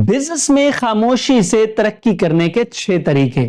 Business में खामोशी से तरक्की करने के 6 तरीके।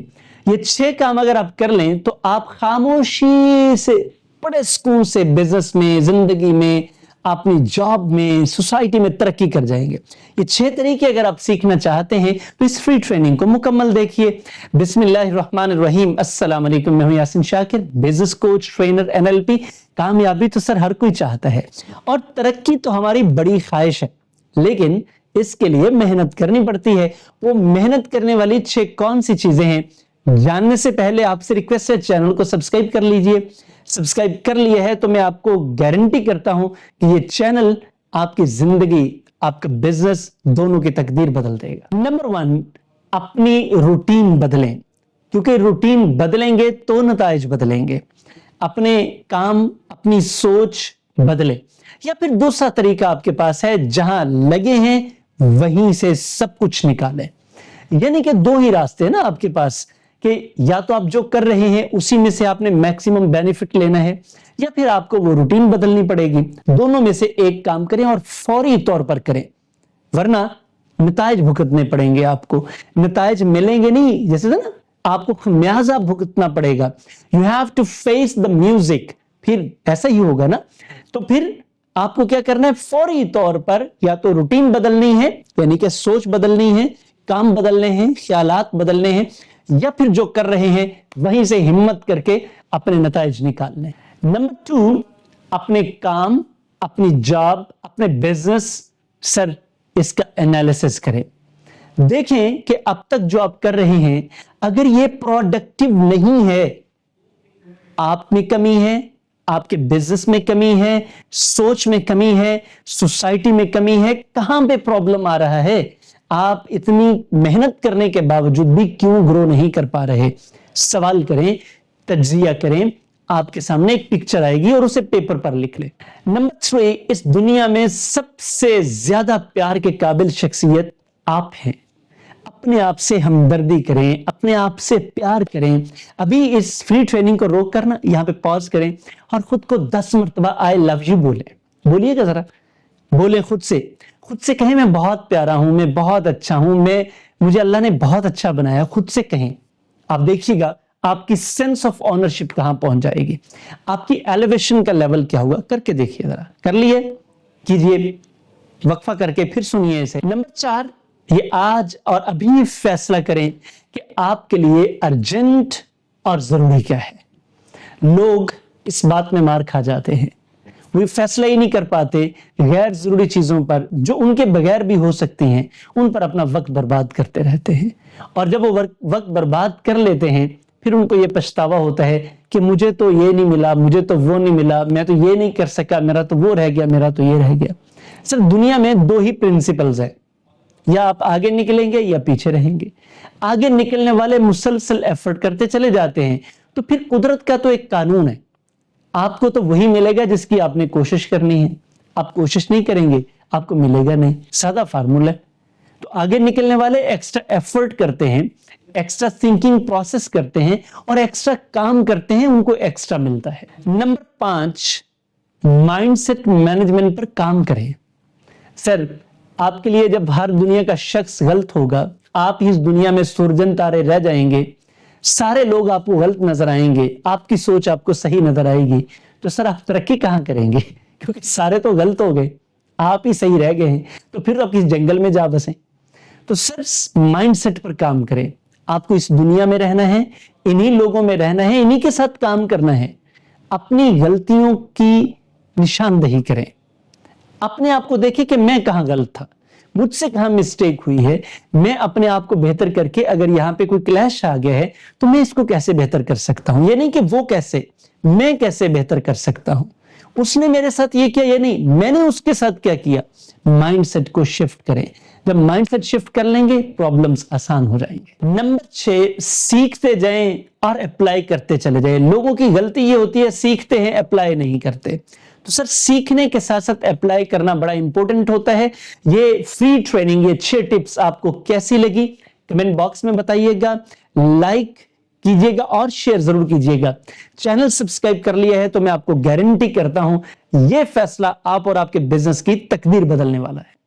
ये 6 काम अगर आप कर लें तो आप खामोशी से बड़े सुकून से बिजनेस में, जिंदगी में, अपनी जॉब में, सोसाइटी में तरक्की कर जाएंगे। ये 6 तरीके अगर आप सीखना चाहते हैं तो इस फ्री ट्रेनिंग को मुकम्मल देखिए। बिस्मिल्लाहिर्रहमानिर्रहीम। अस्सलाम वालेकुम। मैं हूं Yasin Shakir, business coach, trainer, NLP। कामयाबी तो सर हर कोई चाहता है और तरक्की तो हमारी बड़ी ख्वाहिश है, लेकिन इसके लिए मेहनत करनी पड़ती है। वो मेहनत करने वाली 6 कौन सी चीजें हैं, जानने से पहले आपसे रिक्वेस्ट है चैनल को सब्सक्राइब कर लीजिए। सब्सक्राइब कर लिया है तो मैं आपको गारंटी करता हूं कि ये चैनल आपकी जिंदगी, आपका बिजनेस दोनों की तकदीर बदल देगा। नंबर 1, अपनी रूटीन बदलें, क्योंकि रूटीन बदलेंगे तो नताइज बदलेंगे। अपने काम, अपनी सोच बदले। या फिर दूसरा तरीका आपके पास है, जहां लगे हैं वहीं से सब कुछ निकालें। यानी कि 2 ही रास्ते हैं ना आपके पास, कि या तो आप जो कर रहे हैं उसी में से आपने मैक्सिमम बेनिफिट लेना है, या फिर आपको वो रूटीन बदलनी पड़ेगी। दोनों में से एक काम करें और फौरी तौर पर करें, वरना नताइज भुगतने पड़ेंगे आपको। नताइज मिलेंगे नहीं, जैसे ना आपको खमियाजा भुगतना पड़ेगा। You have to face the music. फिर ऐसा ही होगा ना, तो फिर आपको क्या करना है, फौरी तौर पर या तो रूटीन बदलनी है, यानी कि सोच बदलनी है, काम बदलने हैं, ख्यालात बदलने हैं, या फिर जो कर रहे हैं वहीं से हिम्मत करके अपने नताइज निकालने। नंबर 2, अपने काम, अपनी जॉब, अपने बिजनेस सर इसका एनालिसिस करें। देखें कि अब तक जो आप कर रहे हैं, अगर ये प्रोडक्टिव नहीं है, आप में कमी है, आपके बिजनेस में कमी है, सोच में कमी है, सोसाइटी में कमी है, कहां पे प्रॉब्लम आ रहा है, आप इतनी मेहनत करने के बावजूद भी क्यों ग्रो नहीं कर पा रहे। सवाल करें, तज्जिया करें, आपके सामने एक पिक्चर आएगी और उसे पेपर पर लिख लें। नंबर 3, इस दुनिया में सबसे ज्यादा प्यार के काबिल शख्सियत आप हैं। अपने आप से हमदर्दी करें, अपने आप से प्यार करें। अभी इस फ्री ट्रेनिंग को रोक कर ना यहां पे पॉज करें और खुद को 10 मरतबा आई लव यू बोलें। बोलिएगा जरा, बोले खुद से कहें मैं बहुत प्यारा हूं, मैं बहुत अच्छा हूं, मुझे अल्लाह ने बहुत अच्छा बनाया। खुद से कहें, आप देखिएगा आपकी सेंस ऑफ ऑनरशिप कहां पहुंच जाएगी, आपकी एलिवेशन का लेवल क्या हुआ। करके देखिए जरा, कर लिए, कीजिए, वक्फा करके फिर सुनिए इसे। नंबर 4, ये आज और अभी फैसला करें कि आपके लिए अर्जेंट और जरूरी क्या है। लोग इस बात में मार खा जाते हैं, वो फैसला ही नहीं कर पाते, गैर जरूरी चीजों पर जो उनके बगैर भी हो सकती हैं उन पर अपना वक्त बर्बाद करते रहते हैं। और जब वो वक्त बर्बाद कर लेते हैं, फिर उनको ये पछतावा होता है कि मुझे तो ये नहीं मिला, मुझे तो वो नहीं मिला, मैं तो ये नहीं कर सका, मेरा तो वो रह गया, मेरा तो ये रह गया। सर दुनिया में 2 ही प्रिंसिपल्स है, या आप आगे निकलेंगे या पीछे रहेंगे। आगे निकलने वाले मुसलसल एफर्ट करते चले जाते हैं, तो फिर कुदरत का तो एक कानून है, आपको तो वही मिलेगा जिसकी आपने कोशिश करनी है। आप कोशिश नहीं करेंगे, आपको मिलेगा नहीं, सादा फार्मूला। तो आगे निकलने वाले एक्स्ट्रा एफर्ट करते हैं, एक्स्ट्रा थिंकिंग प्रोसेस करते हैं और एक्स्ट्रा काम करते हैं, उनको एक्स्ट्रा मिलता है। नंबर 5, माइंडसेट मैनेजमेंट पर काम करें। सर आपके लिए जब हर दुनिया का शख्स गलत होगा, आप इस दुनिया में सुरजन तारे रह जाएंगे, सारे लोग आपको गलत नजर आएंगे, आपकी सोच आपको सही नजर आएगी, तो सर आप तरक्की कहां करेंगे, क्योंकि सारे तो गलत हो गए, आप ही सही रह गए हैं, तो फिर आप किस जंगल में जा बसें। तो सर माइंडसेट पर काम करें। आपको इस दुनिया में रहना है, इन्हीं लोगों में रहना है, इन्हीं के साथ काम करना है। अपनी गलतियों की निशानदही करें, अपने आप को देखिए कि मैं कहां गलत था, मुझसे कहां मिस्टेक हुई है, मैं अपने आप को बेहतर करके अगर यहां पे कोई क्लैश आ गया है तो मैं इसको कैसे बेहतर कर सकता हूं। ये नहीं कि वो कैसे, मैं कैसे बेहतर कर सकता हूं। उसने मेरे साथ ये किया, ये नहीं मैंने उसके साथ क्या किया। माइंडसेट को शिफ्ट करें। जब माइंडसेट शिफ्ट कर लेंगे, प्रॉब्लम्स आसान हो जाएंगे। नंबर 6, सीखते जाएं और अप्लाई करते चले जाएं। लोगों की गलती ये होती है, सीखते हैं, अप्लाई नहीं करते। तो सर सीखने के साथ साथ अप्लाई करना बड़ा इंपॉर्टेंट होता है। ये फ्री ट्रेनिंग, ये 6 टिप्स आपको कैसी लगी कमेंट बॉक्स में बताइएगा, लाइक कीजिएगा और शेयर जरूर कीजिएगा। चैनल सब्सक्राइब कर लिया है तो मैं आपको गारंटी करता हूं ये फैसला आप और आपके बिजनेस की तकदीर बदलने वाला है।